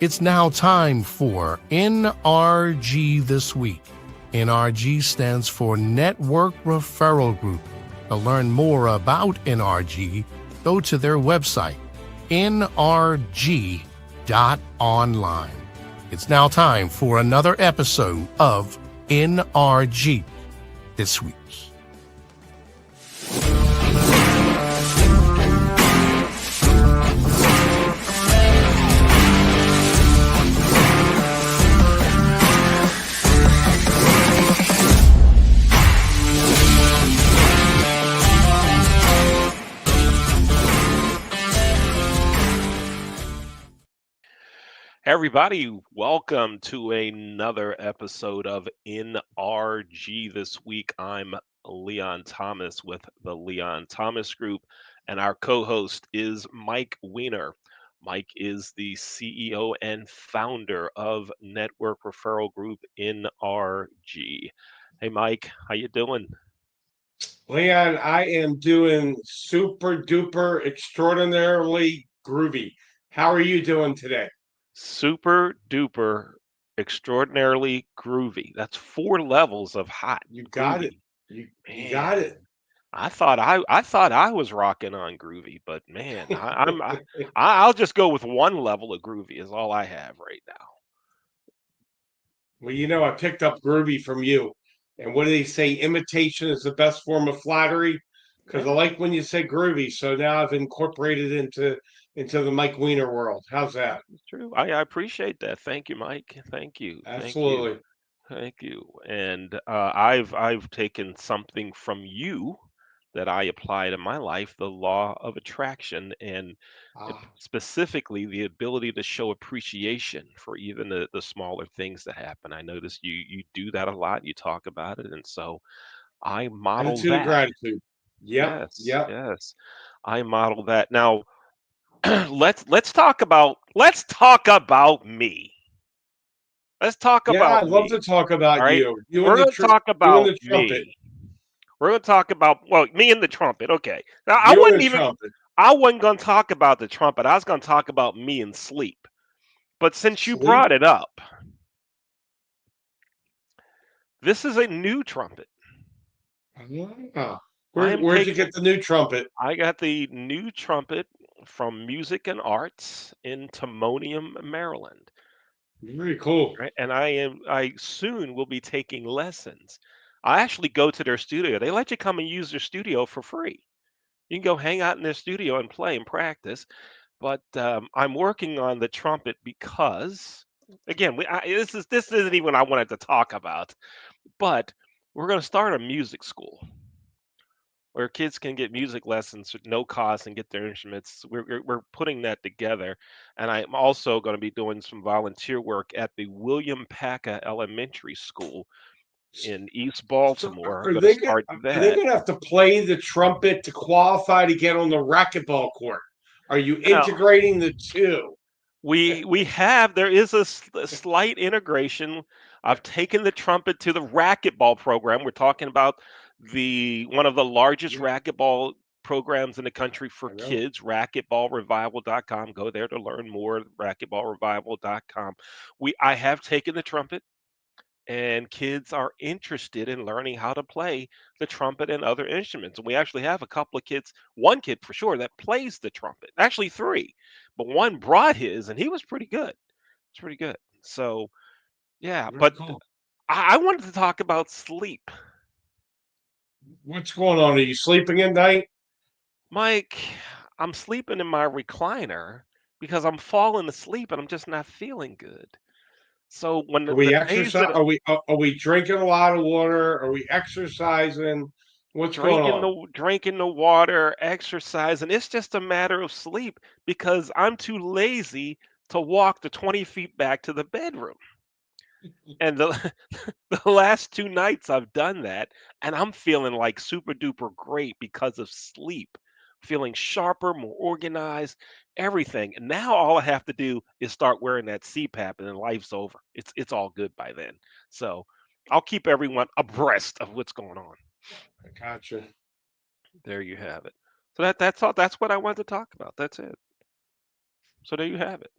It's now time for NRG This Week. NRG stands for Network Referral Group. To learn more about NRG, go to their website, NRG.online. It's now time for another episode of NRG This Week. Everybody, welcome to another episode of NRG This Week. I'm Leon Thomas with the Leon Thomas Group, and our co-host is Mike Weiner. Mike is the CEO and founder of Network Referral Group NRG. Hey, Mike, how you doing? Leon, I am doing super duper extraordinarily groovy. How are you doing today? Super duper, extraordinarily groovy. That's 4 levels of hot, You got it. groovy. You got Man. it. I thought I was rocking on groovy, but man, I'll just go with 1 level of groovy is all I have right now. Well, I picked up groovy from you. And what do they say? Imitation is the best form of flattery. Because I Yeah, like when you say groovy. So now I've incorporated into the Mike Weiner world. How's that? it's true. I appreciate that. Thank you, Mike. Thank you, Absolutely. thank you. And I've taken something from you that I apply to my life, the law of attraction, and Ah, specifically the ability to show appreciation for even the smaller things that happen. I notice you do that a lot. You talk about it, and so I model attitude of that. gratitude. Yep. Yes, Yep. yes. I model that. Now, let's talk about me. Let's talk Yeah, about I'd love to me. talk All about right. you. You and We're the going to talk you and about the trumpet. me. We're going to talk about, well, me and the trumpet. Okay. Now, You and the trumpet. I wasn't going to talk about the trumpet. I was going to talk about me and sleep. But since you Sleep. brought it up, this is a new trumpet. Ah. I Where am where'd you taking get the new trumpet? I got the new trumpet from Music and Arts in Timonium, Maryland. Very cool. Right? And I soon will be taking lessons. I actually go to their studio. They let you come and use their studio for free. You can go hang out in their studio and play and practice. But I'm working on the trumpet because, again, this isn't even what I wanted to talk about. But we're going to start a music school where kids can get music lessons with no cost and get their instruments. We're putting that together. And I'm also going to be doing some volunteer work at the William Paca Elementary School in East So Baltimore. I'm going to start are they that. gonna have to play the trumpet to qualify to get on the racquetball court? Are you Now, integrating the two? there is a slight integration. I've taken the trumpet to the racquetball program. We're talking about the one of the largest Yeah, racquetball programs in the country for I know. kids, racquetballrevival.com. Go there to learn more, racquetballrevival.com. I have taken the trumpet, and kids are interested in learning how to play the trumpet and other instruments. And we actually have a couple of kids, one kid for sure that plays the trumpet. Actually three, but one brought his and he was pretty good. It's pretty good. So yeah, Very but cool. I wanted to talk about sleep. What's going on? Are you sleeping at night? Mike, I'm sleeping in my recliner because I'm falling asleep and I'm just not feeling good. So when Are the we days exercise? that Are we drinking a lot of water? Are we exercising? What's going drinking on? the water, exercise, and it's just a matter of sleep because I'm too lazy to walk the 20 feet back to the bedroom. And the last 2 nights I've done that, and I'm feeling like super duper great because of sleep. Feeling sharper, more organized, everything. And now all I have to do is start wearing that CPAP and then life's over. It's all good by then. So I'll keep everyone abreast of what's going on. I gotcha. There you have it. So that's all. That's what I wanted to talk about. That's it. So there you have it.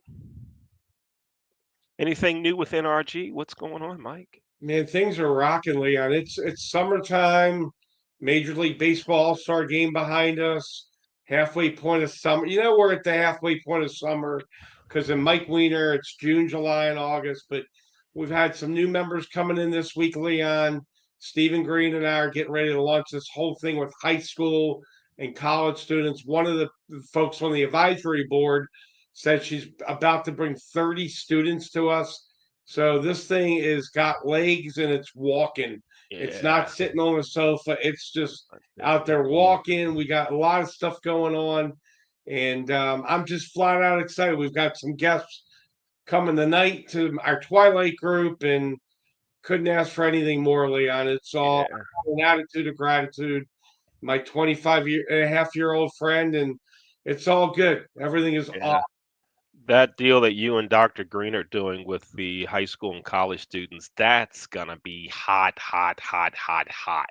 Anything new with NRG? What's going on, Mike? Man, things are rocking, Leon. It's summertime. Major League Baseball All-Star game behind us. Halfway point of summer. You know we're at the halfway point of summer because in Mike Weiner it's June, July, and August. But we've had some new members coming in this week, Leon. Stephen Green and I are getting ready to launch this whole thing with high school and college students. One of the folks on the advisory board said she's about to bring 30 students to us, so this thing is got legs and it's walking. It's not Yeah, sitting on a sofa. It's just out it's there walking. We got a lot of stuff going on, and I'm just flat out excited. We've got some guests coming tonight to our Twilight group, and couldn't ask for anything more, Leon. It's all yeah, an attitude of gratitude. My 25-and-a-half-year-old friend, and it's all good. Everything is yeah. awesome. That deal that you and Dr. Green are doing with the high school and college students, that's gonna be hot, hot, hot, hot, hot.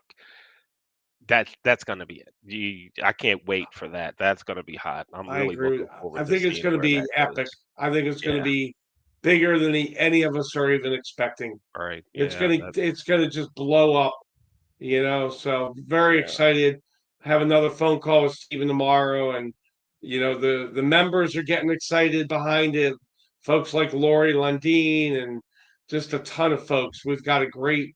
That's gonna be it. I can't wait for that. That's gonna be hot. I'm I really agree. looking I forward to think it's seeing going to where be that epic. goes. I think it's going to Yeah, be bigger than any of us are even expecting. right. It's Yeah, going that to it's going to just blow up, So very yeah, excited. Have another phone call with Stephen tomorrow, and the members are getting excited behind it. Folks like Lori Lundeen and just a ton of folks. We've got a great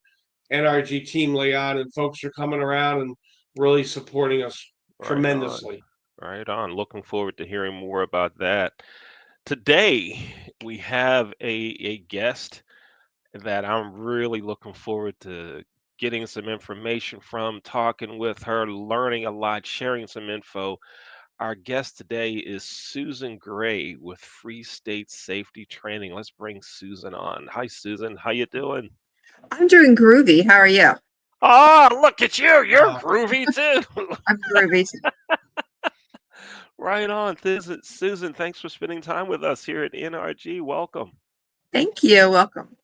NRG team layout, and folks are coming around and really supporting us right on. tremendously. Right on. Looking forward to hearing more about that. Today we have a guest that I'm really looking forward to getting some information from, talking with her, learning a lot, sharing some info. Our guest today is Susan Gray with Free State Safety Training. Let's bring Susan on. Hi, Susan. How you doing? I'm doing groovy. How are you? Oh, look at you. You're Uh, groovy too. I'm groovy. Right on. Susan, thanks for spending time with us here at NRG. Welcome. Thank you. Welcome.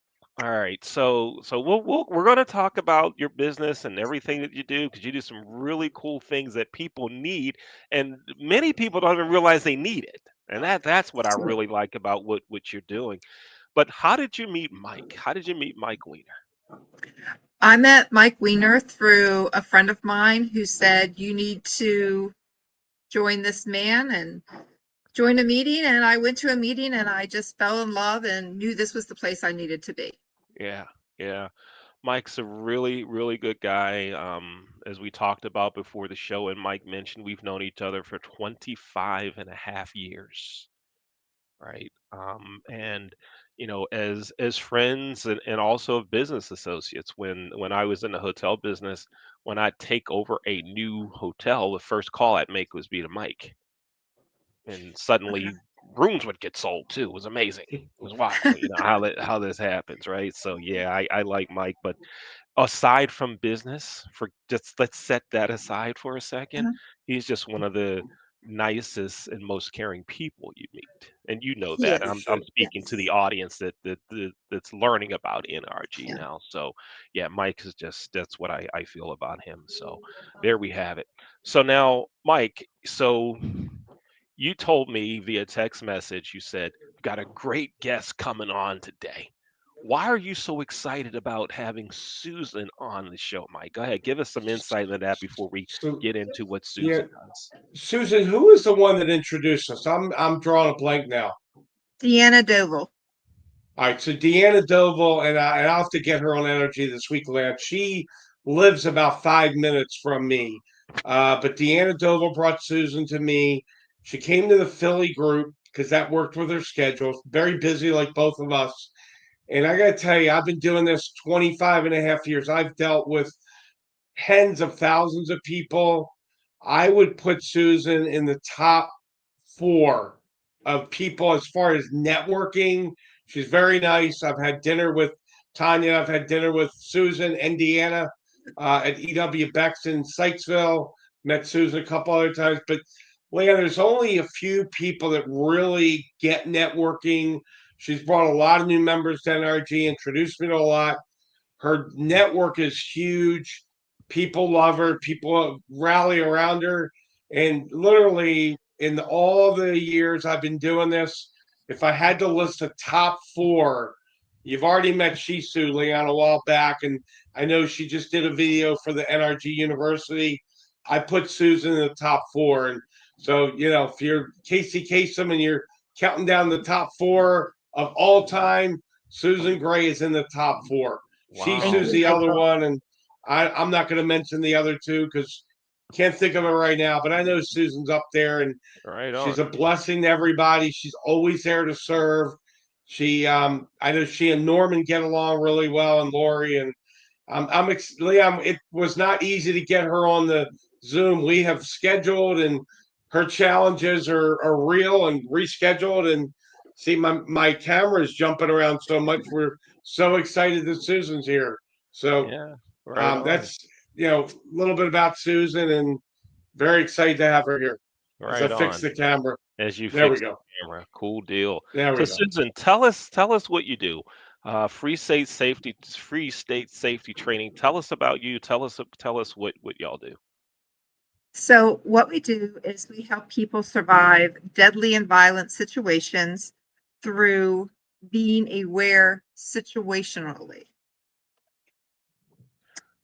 All right, so we're going to talk about your business and everything that you do because you do some really cool things that people need, and many people don't even realize they need it, and that's what I really like about what you're doing. But how did you meet Mike? How did you meet Mike Weiner? I met Mike Weiner through a friend of mine who said, you need to join this man and join a meeting. And I went to a meeting and I just fell in love and knew this was the place I needed to be. Yeah, yeah. Mike's a really, really good guy. As we talked about before the show, and Mike mentioned, we've known each other for 25 and a half years. Right? And as friends and also business associates, when I was in the hotel business, when I'd take over a new hotel, the first call I'd make was be to Mike, and suddenly rooms would get sold too. It was amazing. It was wild, how this happens, right? So yeah, I like Mike, but aside from business, for just let's set that aside for a second. Uh, He's just one of the nicest and most caring people you meet, and you know that. I'm Yes. I'm speaking to the Yes. audience that's learning about NRG Yeah. now. So yeah, Mike is just that's what I feel about him. So there we have it. So now, Mike, so you told me via text message, you said, got a great guest coming on today. Why are you so excited about having Susan on the show, Mike? Go ahead, give us some insight into that before we So get into what yeah, Susan does. Susan, who is the one that introduced us? I'm drawing a blank now. Deanna Doval. All right, so Deanna Doval, and I'll have to get her on energy this week, Lance. She lives about 5 minutes from me. But Deanna Doval brought Susan to me. She came to the Philly group because that worked with her schedule. Very busy, like both of us. And I got to tell you, I've been doing this 25 and a half years. I've dealt with tens of thousands of people. I would put Susan in the top four of people as far as networking. She's very nice. I've had dinner with Tanya. I've had dinner with Susan and Deanna at EW Bex in Sykesville. Met Susan a couple other times. But Leon, there's only a few people that really get networking. She's brought a lot of new members to NRG, introduced me to a lot. Her network is huge. People love her. People rally around her. And literally, all the years I've been doing this, if I had to list the top four You've already met Shisu, Leon, a while back, and I know she just did a video for the NRG University. I put Susan in the top four, and so if you're Casey Kasem and you're counting down the top four of all time, Susan Gray is in the top four. Thank Wow. Shisu's you, the other Michael. one, and I'm not going to mention the other two because can't think of it right now. But I know Susan's up there, and Right she's on. a blessing to everybody. She's always there to serve. I know she and Norman get along really well, and Lori, and Liam. It was not easy to get her on the Zoom. We have scheduled, and her challenges are real and rescheduled. And see, my camera is jumping around so much. We're so excited that Susan's here. So Yeah. Right on. that's a little bit about Susan, and very excited to have her here. As I Right fix on. the camera, As you there we fix go. the camera. Cool deal. There So we go. Susan, tell us what you do. Free state safety training. Tell us about you. Tell us what y'all do. So, what we do is we help people survive deadly and violent situations through being aware situationally.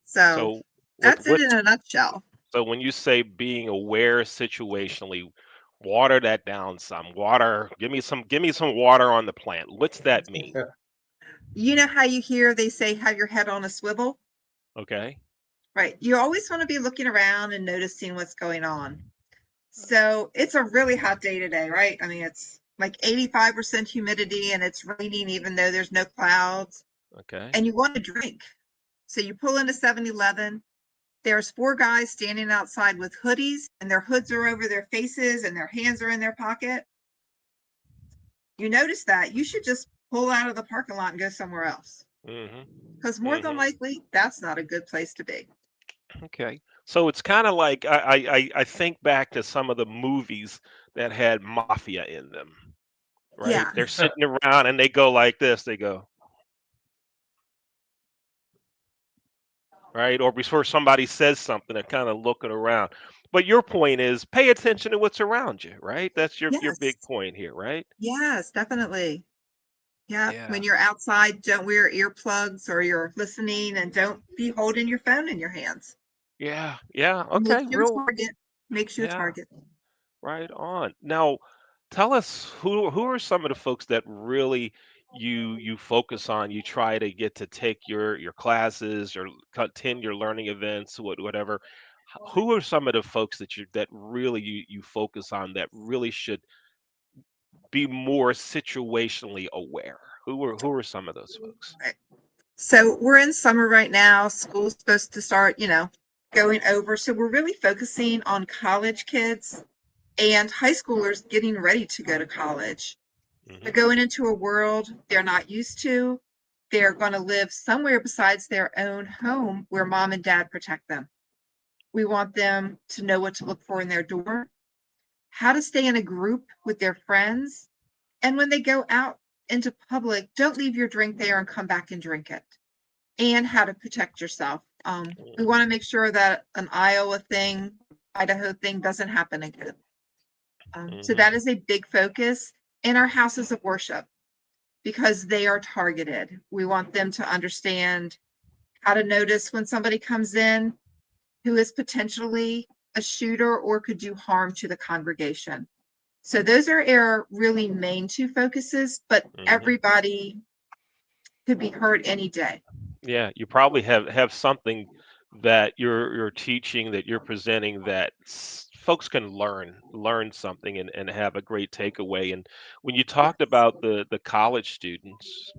So, So what that's it what in a nutshell. so when you say being aware situationally, water that down some. Water, give me some water on the plant. What's that mean? You know how you hear they say have your head on a swivel? Okay. Right. You always want to be looking around and noticing what's going on. So, it's a really hot day today, right? I mean, it's like 85% humidity and it's raining even though there's no clouds, Okay. and you want to drink. So, you pull into 7-Eleven. There's four guys standing outside with hoodies, and their hoods are over their faces and their hands are in their pocket. You notice that, you should just pull out of the parking lot and go somewhere else. Mhm. Because more than Mhm. likely, that's not a good place to be. Okay. So it's kind of like I think back to some of the movies that had mafia in them, right? Yeah. They're sitting around and they go like this. They go, right? Or before somebody says something, they're kind of looking around. But your point is pay attention to what's around you, right? That's your Yes. big point here, right? Yes, definitely. Yeah. Yeah. When you're outside, don't wear earplugs or you're listening, and don't be holding your phone in your hands. Yeah. Yeah. It makes Okay. you a Real. target. Makes you a Yeah. target. Right on. Now, tell us who are some of the folks that really you focus on. You try to get to take your classes or attend your learning events, whatever. Who are some of the folks that really you focus on that really should be more situationally aware? Who are some of those folks? Right. So we're in summer right now. School's supposed to start, going over. So we're really focusing on college kids and high schoolers getting ready to go to college. They're Hmm. going into a world they're not used to. They're going to live somewhere besides their own home where mom and dad protect them. We want them to know what to look for in their door, how to stay in a group with their friends, and when they go out into public, don't leave your drink there and come back and drink it, and how to protect yourself. We want to make sure that an Iowa thing, Idaho thing doesn't happen again. So Hmm. that is a big focus in our houses of worship because they are targeted. We want them to understand how to notice when somebody comes in who is potentially a shooter or could do harm to the congregation. So those are our really main two focuses, but Hmm. everybody could be hurt any day. Yeah, you probably have something that you're teaching that you're presenting that folks can learn something and have a great takeaway. And when you talked about the college students,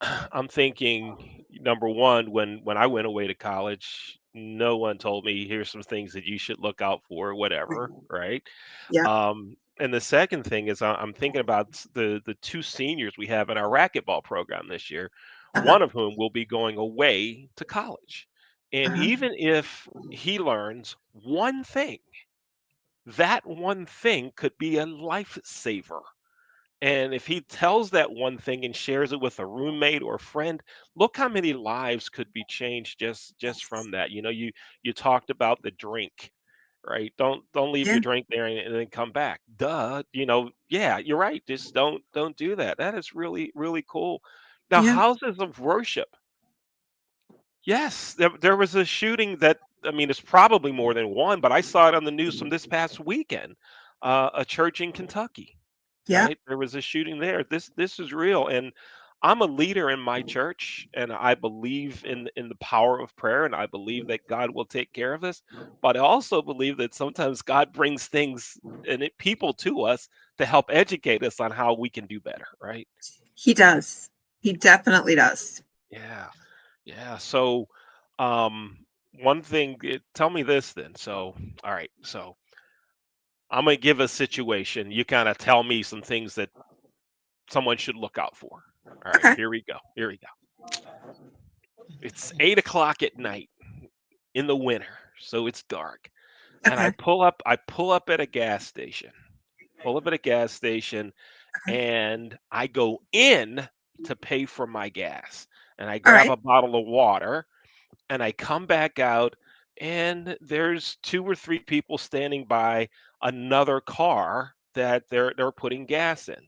I'm thinking number one, when I went away to college, no one told me here's some things that you should look out for, whatever, right? Yeah. And the second thing is I'm thinking about the two seniors we have in our racquetball program this year, Uh-huh. one of whom will be going away to college. And Uh-huh. even if he learns one thing, that one thing could be a lifesaver. And if he tells that one thing and shares it with a roommate or a friend, look how many lives could be changed just from that. You talked about the drink, right? Don't leave Yeah. your drink there and then come back. Duh. Yeah, you're right. Just don't do that. That is really really cool. Now, Yeah. houses of worship. Yes, there was a shooting that, I mean, it's probably more than one, but I saw it on the news from this past weekend. A church in Kentucky, Yeah. right? There was a shooting there. This is real, and I'm a leader in my church, and I believe in the power of prayer, and I believe that God will take care of this. But I also believe that sometimes God brings things and people to us to help educate us on how we can do better, right? He does. He definitely does. Yeah. Yeah. So, one thing, tell me this then. So, all right. So, I'm going to give a situation. You kind of tell me some things that someone should look out for. All right. Okay. Here we go. Here we go. It's 8 o'clock at night in the winter. So it's dark. And Okay. I pull up at a gas station, pull up at a gas station, Okay. and I go in to pay for my gas. And I All grab right. a bottle of water and I come back out and there's two or three people standing by another car that they're putting gas in.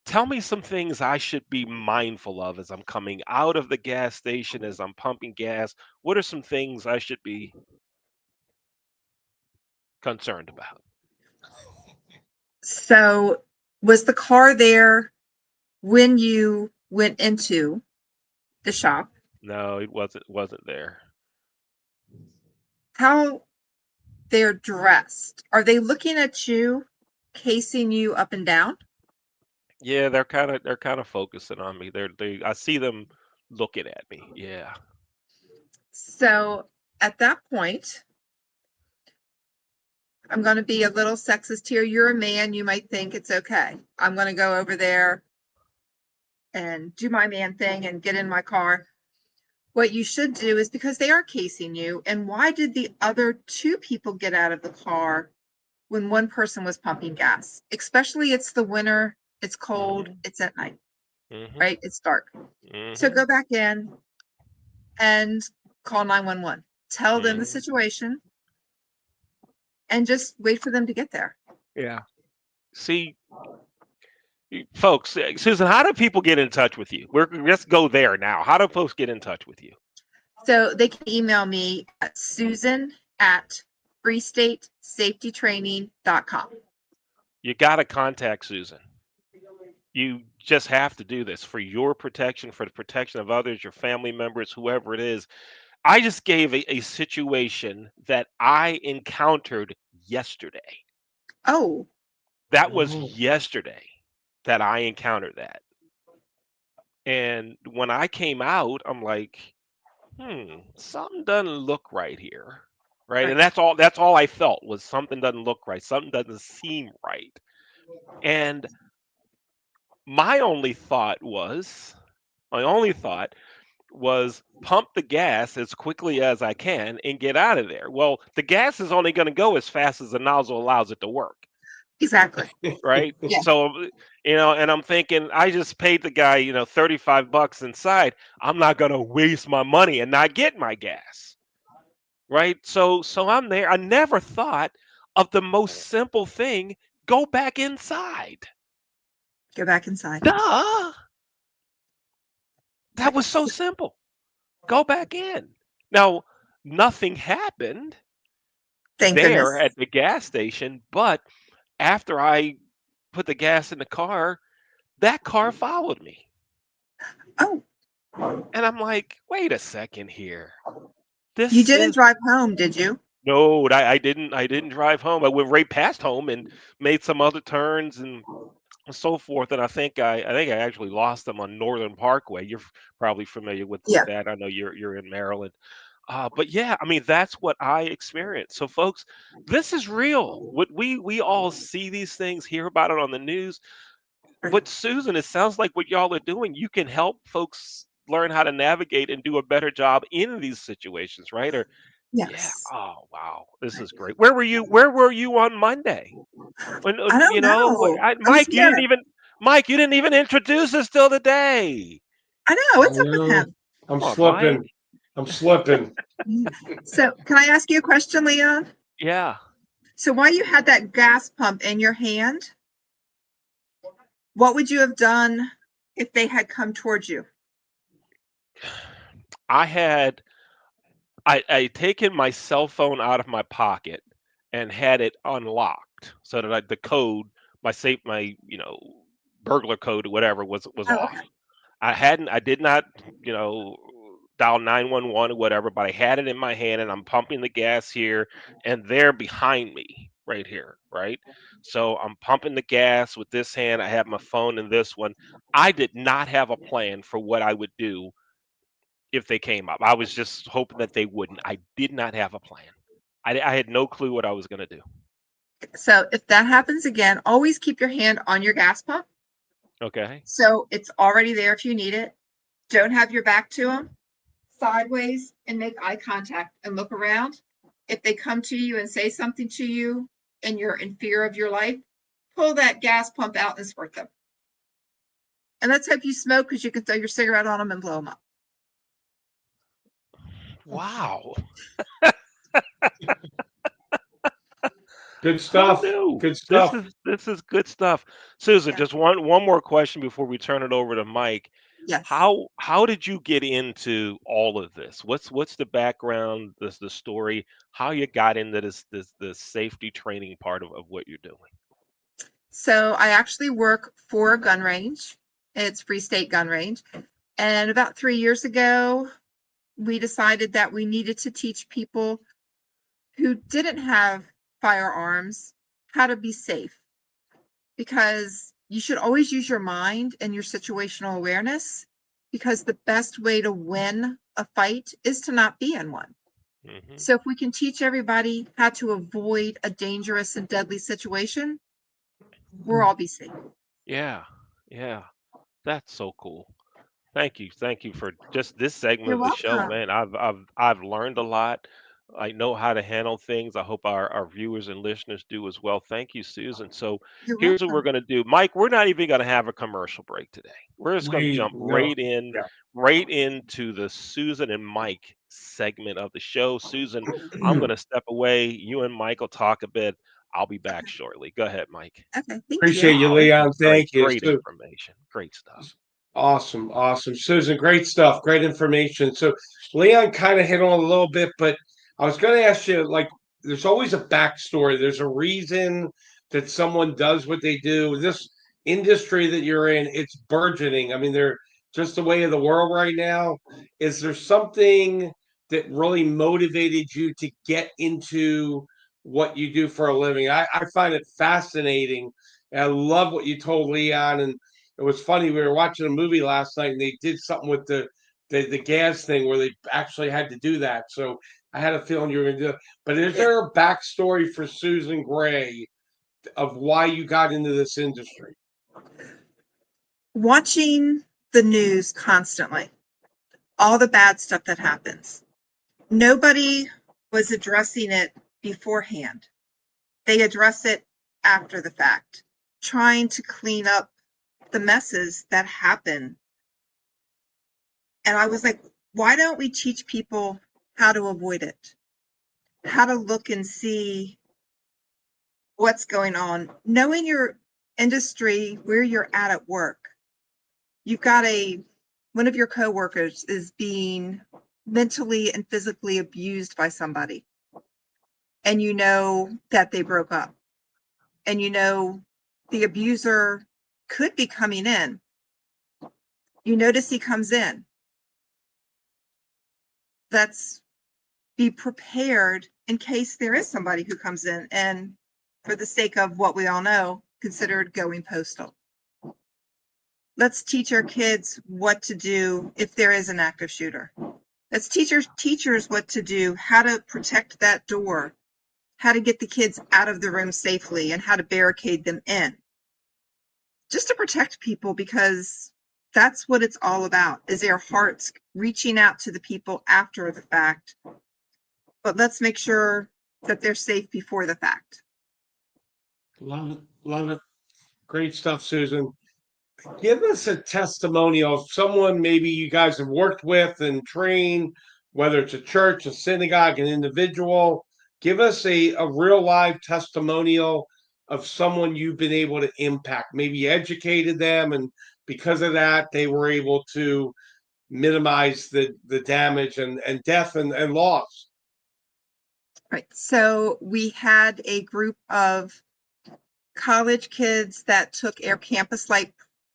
Tell me some things I should be mindful of as I'm coming out of the gas station, as I'm pumping gas. What are some things I should be concerned about? So, was the car there when you went into the shop? No, it wasn't there. How they're dressed? Are they looking at you, casing you up and down? Yeah, they're kind of focusing on me. They I see them looking at me. Yeah. So, at that point, I'm going to be a little sexist here. You're a man. You might think it's okay. I'm going to go over there and do my man thing and get in my car. What you should do is because they are casing you, and why did the other two people get out of the car when one person was pumping gas? Especially it's the winter, it's cold, Mhm. it's at night, Mhm. right? It's dark. So Mhm. go back in and call 911. Tell them the Mhm. situation and just wait for them to get there. Yeah. See, folks, Susan, how do people get in touch with you? Let's go there now. How do folks get in touch with you? So they can email me at susan@freestatesafetytraining.com. You got to contact Susan. You just have to do this for your protection, for the protection of others, your family members, whoever it is. I just gave a situation that I encountered yesterday. Oh, That was Oh, yesterday that I encountered that. And when I came out, I'm like, something doesn't look right here. Right. And right. that's all I felt was something doesn't look right. Something doesn't seem right. And my only thought was, my only thought was pump the gas as quickly as I can and get out of there. Well, the gas is only going to go as fast as the nozzle allows it to work. Exactly. Right. Yeah. So, and I'm thinking, I just paid the guy, $35 inside. I'm not going to waste my money and not get my gas. Right. So I'm there. I never thought of the most simple thing, go back inside. Go back inside. Duh. That Right. was so simple. Go back in. Now, nothing happened Thank there goodness. at the gas station, but after I put the gas in the car, that car followed me. Oh, And I'm like, wait a second here. you This didn't is drive home, did you? no, I didn't drive home. I went right past home and made some other turns and so forth. And I think I actually lost them on Northern Parkway. You're probably familiar with Yeah. that. I know you're in Maryland. But yeah, I mean that's what I experienced. So folks, this is real. What we all see these things, hear about it on the news. Right. What Susan, it sounds like what y'all are doing, you can help folks learn how to navigate and do a better job in these situations, right? Or yeah. Yes. Oh wow, this is great. Where were you? Where were you on Monday? I don't know. I was Mike, you didn't here. even Mike, you didn't even introduce us till today. I know. I What's up with know. him? I'm Come on, Mike. slipping. I'm slipping. Yeah. So, can I ask you a question, Leon? Yeah. So, while you had that gas pump in your hand, what would you have done if they had come towards you? I taken my cell phone out of my pocket and had it unlocked so that the code, my burglar code or whatever was Oh, off. okay. I did not, you know, dial 911 or whatever, but I had it in my hand and I'm pumping the gas here and they're behind me right here, right? So I'm pumping the gas with this hand. I have my phone in this one. I did not have a plan for what I would do if they came up. I was just hoping that they wouldn't. I did not have a plan. I had no clue what I was going to do. So if that happens again, always keep your hand on your gas pump. Okay. So it's already there if you need it. Don't have your back to them. Sideways and make eye contact and look around. If they come to you and say something to you and you're in fear of your life, pull that gas pump out and squirt them. And let's hope you smoke because you can throw your cigarette on them and blow them up. Wow. Good Who stuff. knew? Good This stuff. is this is good stuff. Susan, Yeah. just one more question before we turn it over to Mike. Yes. How did you get into all of this? What's the background, the story, how you got into this safety training part of what you're doing? So I actually work for a gun range. It's Free State Gun Range. And about 3 years ago, we decided that we needed to teach people who didn't have firearms how to be safe, because you should always use your mind and your situational awareness, because the best way to win a fight is to not be in one. Hmm. So if we can teach everybody how to avoid a dangerous and deadly situation, we'll all be safe. Yeah, yeah, that's so cool. Thank you for just this segment You're of the show, welcome. man. I've learned a lot. I know how to handle things. I hope our viewers and listeners do as well. Thank you, Susan. So You're here's what we're welcome. going to do, Mike. We're not even going to have a commercial break today. We're just going to We jump no. Yeah. right into the Susan and Mike segment of the show. Susan, I'm going to step away. You and Mike will talk a bit. I'll be back shortly. Go ahead, Mike. Okay, thank you. Appreciate you, Wow, this is Leon. great, Thank you. great information. Great stuff. Awesome, awesome. Susan, great stuff, great information. So Leon kind of hit on a little bit, but I was going to ask you, like, there's always a backstory. There's a reason that someone does what they do. This industry that you're in, it's burgeoning. I mean, they're just the way of the world right now. Is there something that really motivated you to get into what you do for a living? I find it fascinating. And I love what you told Leon, and it was funny. We were watching a movie last night, and they did something with the gas thing where they actually had to do that. So I had a feeling you were going to do it. But is Yeah. there a backstory for Susan Gray of why you got into this industry? Watching the news constantly, all the bad stuff that happens, nobody was addressing it beforehand. They address it after the fact, trying to clean up the messes that happen. And I was like, why don't we teach people how to avoid it? How to look and see what's going on. Knowing your industry, where you're at work. You've got one of your coworkers is being mentally and physically abused by somebody. And you know that they broke up. And you know the abuser could be coming in. You notice he comes in. Let's be prepared in case there is somebody who comes in, and for the sake of what we all know, considered going postal. Let's teach our kids what to do if there is an active shooter. Let's teach our teachers what to do, how to protect that door, how to get the kids out of the room safely, and how to barricade them in. Just to protect people, because that's what it's all about, is their hearts reaching out to the people after the fact. But let's make sure that they're safe before the fact. Love it. Love it. Great stuff, Susan. Give us a testimonial of someone maybe you guys have worked with and trained, whether it's a church, a synagogue, an individual. Give us a real live testimonial of someone you've been able to impact. Maybe you educated them and because of that, they were able to minimize the damage and death and loss. Right. So we had a group of college kids that took Air Campus Life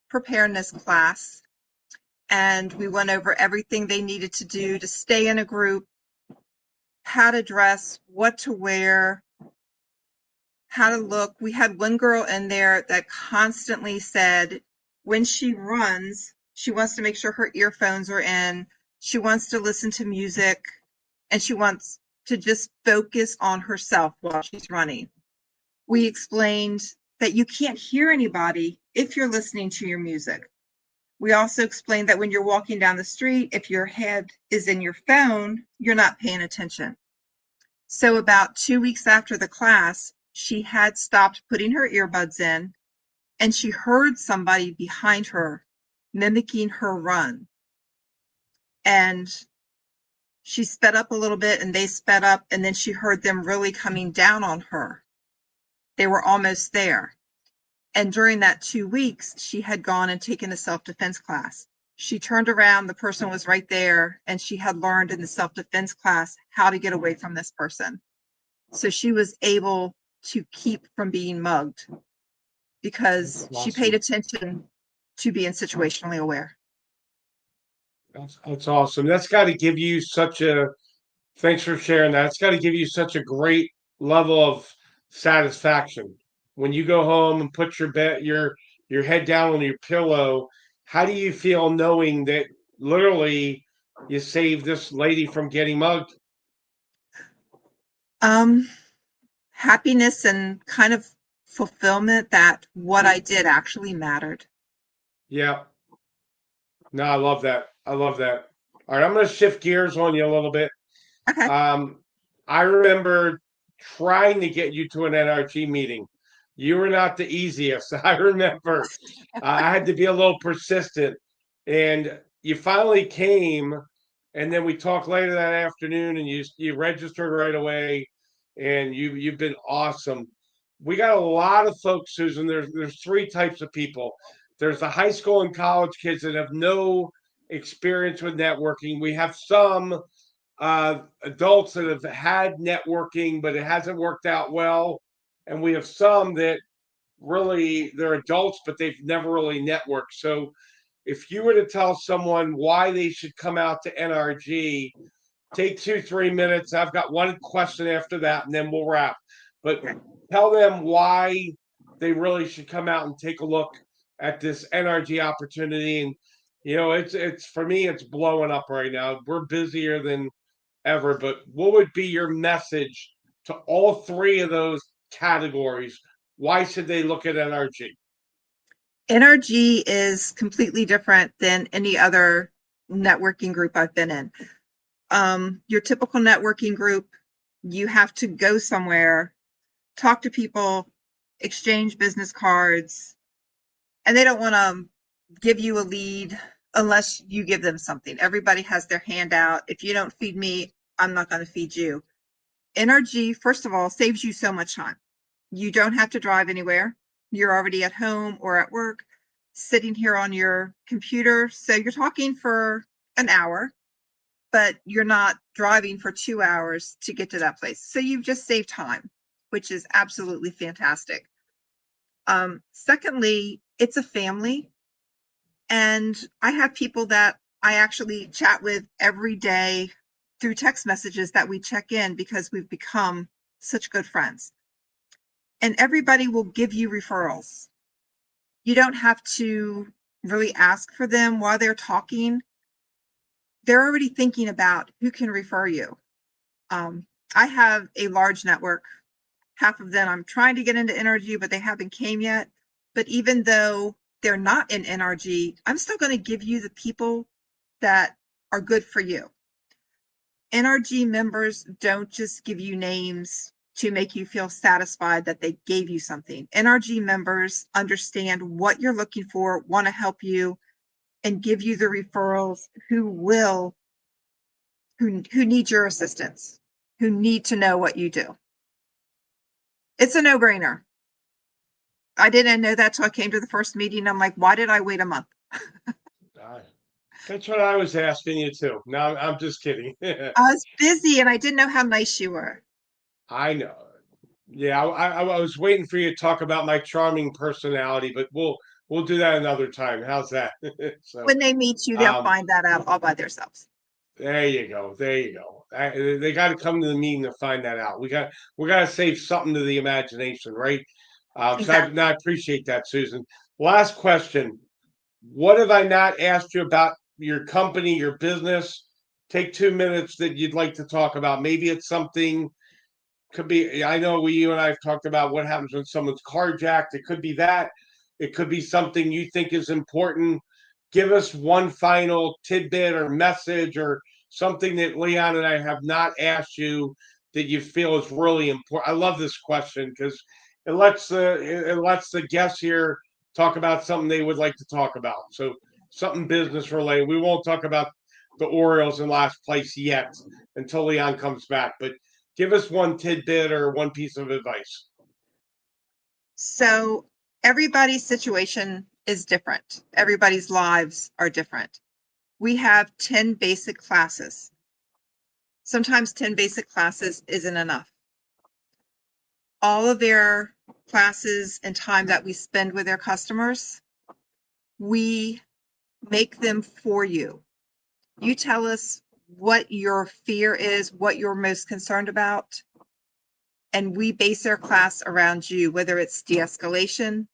preparedness class, and we went over everything they needed to do to stay in a group, how to dress, what to wear, how to look. We had one girl in there that constantly said when she runs, she wants to make sure her earphones are in, she wants to listen to music, and she wants to just focus on herself while she's running. We explained that you can't hear anybody if you're listening to your music. We also explained that when you're walking down the street, if your head is in your phone, you're not paying attention. So about 2 weeks after the class, she had stopped putting her earbuds in, and she heard somebody behind her mimicking her run. And she sped up a little bit, and they sped up, and then she heard them really coming down on her. They were almost there. And during that 2 weeks, she had gone and taken a self-defense class. She turned around, the person was right there, and she had learned in the self-defense class how to get away from this person. So she was able to keep from being mugged because she paid attention to being situationally aware. That's awesome. That's got to give you thanks for sharing that. It's got to give you such a great level of satisfaction when you go home and put your head down on your pillow. How do you feel knowing that literally you saved this lady from getting mugged? Happiness and kind of fulfillment that what I did actually mattered. Yeah. No, I love that. I love that. All right, I'm going to shift gears on you a little bit. Okay. I remember trying to get you to an NRG meeting. You were not the easiest. I remember I had to be a little persistent, and you finally came. And then we talked later that afternoon, and you registered right away, and you've been awesome. We got a lot of folks, Susan. There's three types of people. There's the high school and college kids that have no experience with networking. We have some adults that have had networking, but it hasn't worked out well. And we have some that really they're adults, but they've never really networked. So if you were to tell someone why they should come out to NRG, take 2-3 minutes. I've got one question after that, and then we'll wrap. But tell them why they really should come out and take a look at this NRG opportunity. And it's for me, it's blowing up right now. We're busier than ever, but what would be your message to all three of those categories? Why should they look at NRG? NRG is completely different than any other networking group I've been in. Your typical networking group, you have to go somewhere, talk to people, exchange business cards, and they don't want to give you a lead unless you give them something. Everybody has their hand out. If you don't feed me, I'm not going to feed you. NRG, first of all, saves you so much time. You don't have to drive anywhere. You're already at home or at work, sitting here on your computer. So you're talking for an hour, but you're not driving for 2 hours to get to that place. So you've just saved time, which is absolutely fantastic. Secondly, it's a family. And I have people that I actually chat with every day through text messages that we check in because we've become such good friends. And everybody will give you referrals. You don't have to really ask for them while they're talking. They're already thinking about who can refer you. I have a large network. Half of them I'm trying to get into NRG, but they haven't came yet. But even though they're not in NRG, I'm still going to give you the people that are good for you. NRG members don't just give you names to make you feel satisfied that they gave you something. NRG members understand what you're looking for, want to help you, and give you the referrals who need your assistance, who need to know what you do. It's a no-brainer. I didn't know that till I came to the first meeting. I'm like, why did I wait a month? That's what I was asking you too. No, I'm just kidding. I was busy and I didn't know how nice you were. I know. Yeah, I was waiting for you to talk about my charming personality, but we'll do that another time. How's that? So, When they meet you, they'll um, find that out all by themselves. there you go. There you go. They got to come to the meeting to find that out. We got to save something to the imagination, right? Exactly. I appreciate that, Susan. Last question. What have I not asked you about your company, your business? Take 2 minutes that you'd like to talk about. Maybe it's something, could be, I know you and I have talked about what happens when someone's carjacked. It could be that. It could be something you think is important. Give us one final tidbit or message or something that Leon and I have not asked you that you feel is really important. I love this question because it lets the guests here talk about something they would like to talk about. So something business related. We won't talk about the Orioles in last place yet until Leon comes back, but give us one tidbit or one piece of advice. So everybody's situation is different. Everybody's lives are different. We have 10 basic classes. Sometimes 10 basic classes isn't enough. All of their classes and time that we spend with their customers, we make them for you. You tell us what your fear is, what you're most concerned about, and we base our class around you, whether it's de-escalation,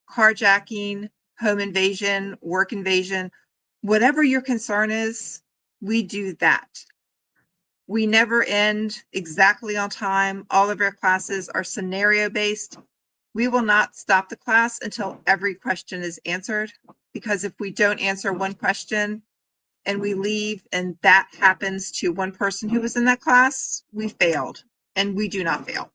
carjacking, home invasion, work invasion, whatever your concern is, we do that. We never end exactly on time. All of our classes are scenario based. We will not stop the class until every question is answered, because if we don't answer one question and we leave and that happens to one person who was in that class, we failed, and we do not fail.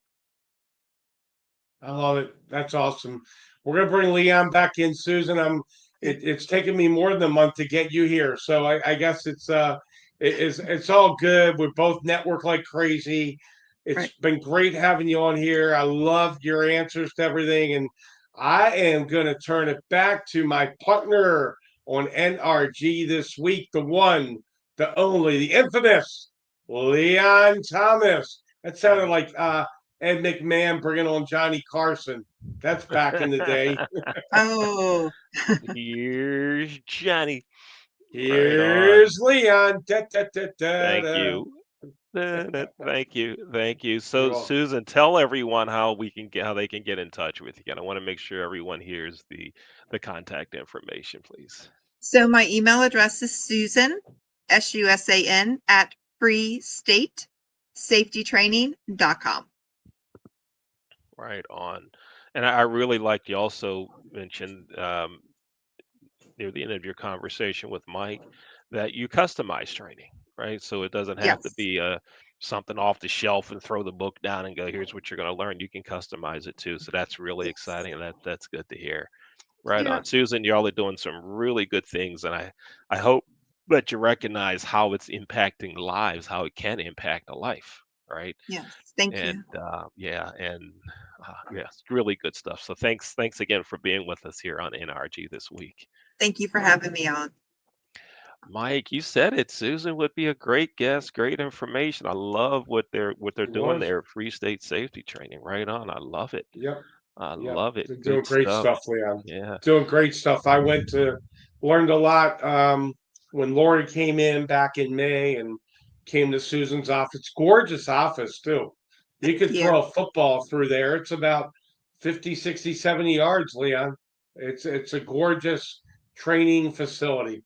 I love it. That's awesome. We're gonna bring Leon back in, Susan. It's taken me more than a month to get you here, so I guess it's all good. We're both network like crazy. Right. It's been great having you on here. I loved your answers to everything, and I am gonna turn it back to my partner on NRG this week, the one, the only, the infamous Leon Thomas. That sounded like Ed McMahon bringing on Johnny Carson. That's back in the day. Oh, Here's Johnny. Right on. Here's Leon. Da, da, da, da, Thank da. you. Thank you. Thank you. You're So, welcome. Susan, tell everyone how they can get in touch with you. And I want to make sure everyone hears the contact information, please. so my email address is Susan, SUSAN, at freestatesafetytraining.com. Right on. And I really like you also mentioned near the end of your conversation with Mike that you customize training, right? So it doesn't have to Yes. be something off the shelf and throw the book down and go, here's what you're going to learn. You can customize it too. So that's really Yes. exciting, and that's good to hear. Right Yeah. on. Susan, y'all are doing some really good things, and I hope that you recognize how it's impacting lives, how it can impact a life, right? Yes. Thank And you. yeah, it's really good stuff. So thanks again for being with us here on NRG this week. Thank you for having me on. Mike, you said it. Susan would be a great guest, great information. I love what they're It doing was. there, Free State Safety Training. Right on. I love it. Yep. I Yep. love it. They're doing Good great stuff. stuff, Leon. Yeah. Doing great stuff. Learned a lot when Lori came in back in May and came to Susan's office. Gorgeous office, too. You Thank could you. throw a football through there. It's about 50, 60, 70 yards, Leon. It's a gorgeous training facility.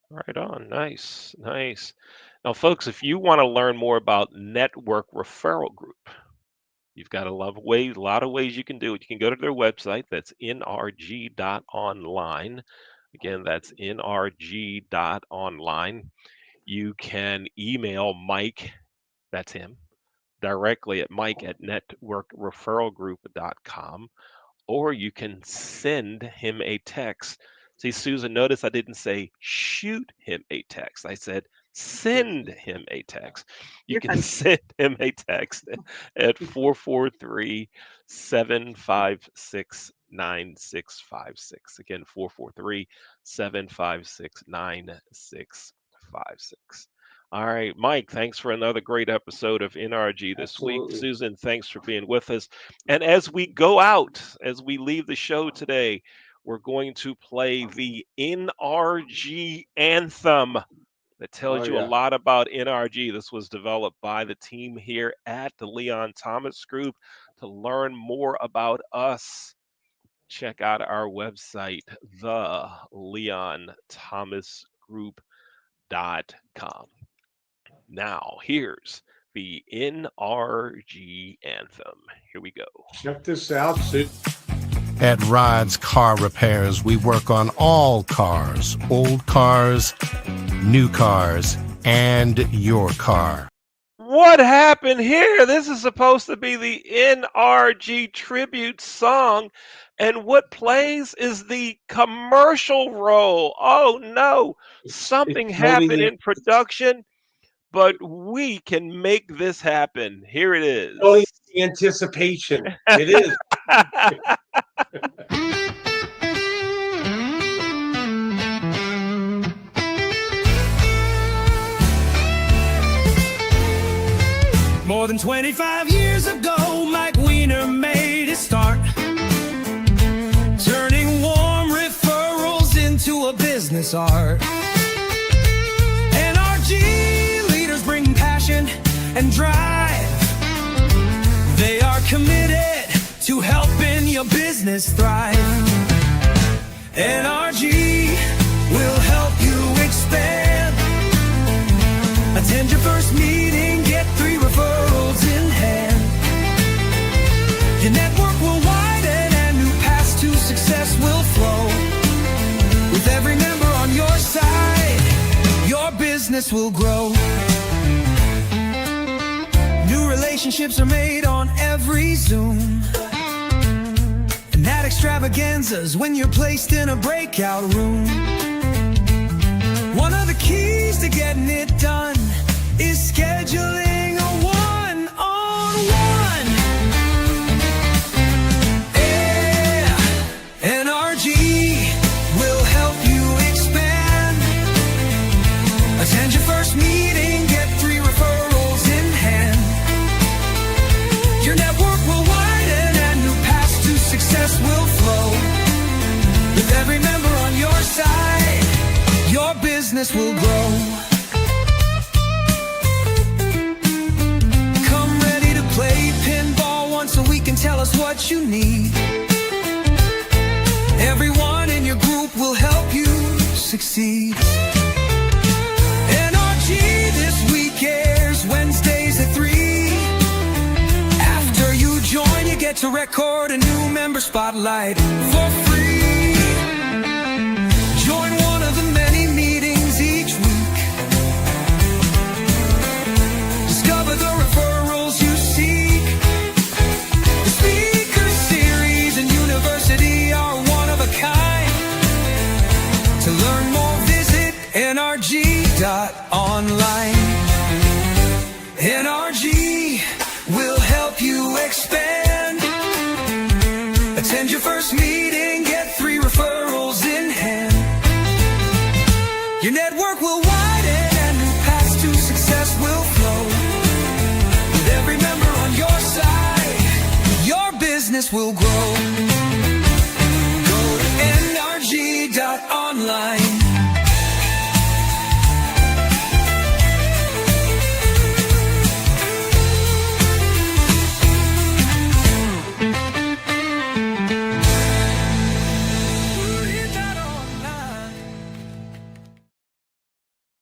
Right on. Nice. Nice. Now, folks, if you want to learn more about Network Referral Group, you've got a lot of ways you can do it. You can go to their website. That's NRG.online. Again, that's NRG.online. You can email Mike, that's him, directly at Mike at networkreferralgroup.com, or you can send him a text. See, Susan, notice I didn't say shoot him a text. I said send him a text. You You're can funny. send him a text at 443-756-9656. Again, 443 756-9656. All right, Mike, thanks for another great episode of NRG this week. Absolutely. Susan, thanks for being with us. And as we go out, as we leave the show today, we're going to play the NRG anthem that tells Oh, you a yeah. lot about NRG. This was developed by the team here at the Leon Thomas Group. To learn more about us, check out our website, theleonthomasgroup.com. Now, here's the NRG anthem. Here we go. Check this out, Sue. At Rod's Car Repairs, we work on all cars, old cars, new cars, and your car. What happened here? This is supposed to be the NRG tribute song, and what plays is the commercial roll. Oh no, something It's loading happened the- in production, but we can make this happen. Here it is. Only the anticipation. It is. More than 25 years ago, Mike Weiner made his start, turning warm referrals into a business art. NRG leaders bring passion and drive. They are committed to helping your business thrive. NRG will help you expand. Attend your first meeting, get 3 referrals in hand. Your network will widen and new paths to success will flow. With every member on your side, your business will grow. New relationships are made on every Zoom. And that extravaganza's when you're placed in a breakout room. One of the keys to getting it done is scheduling a one-on-one. Yeah, NRG will help you expand. Attend your first meeting, get 3 referrals in hand. Your network will widen and new paths to success will flow. With every member on your side, your business will grow. Come ready to play pinball once a week and tell us what you need. Everyone in your group will help you succeed. NRG This week airs Wednesdays at 3. After you join, you get to record a new member spotlight for free. Join one of the many meetings each week. Discover the referrals you seek. The speaker series and university are one of a kind. To learn more, visit NRG.online. NRG will help you expand. Attend your first meeting, get 3 referrals in hand. Your network will widen and new paths to success will flow. With every member on your side, your business will grow.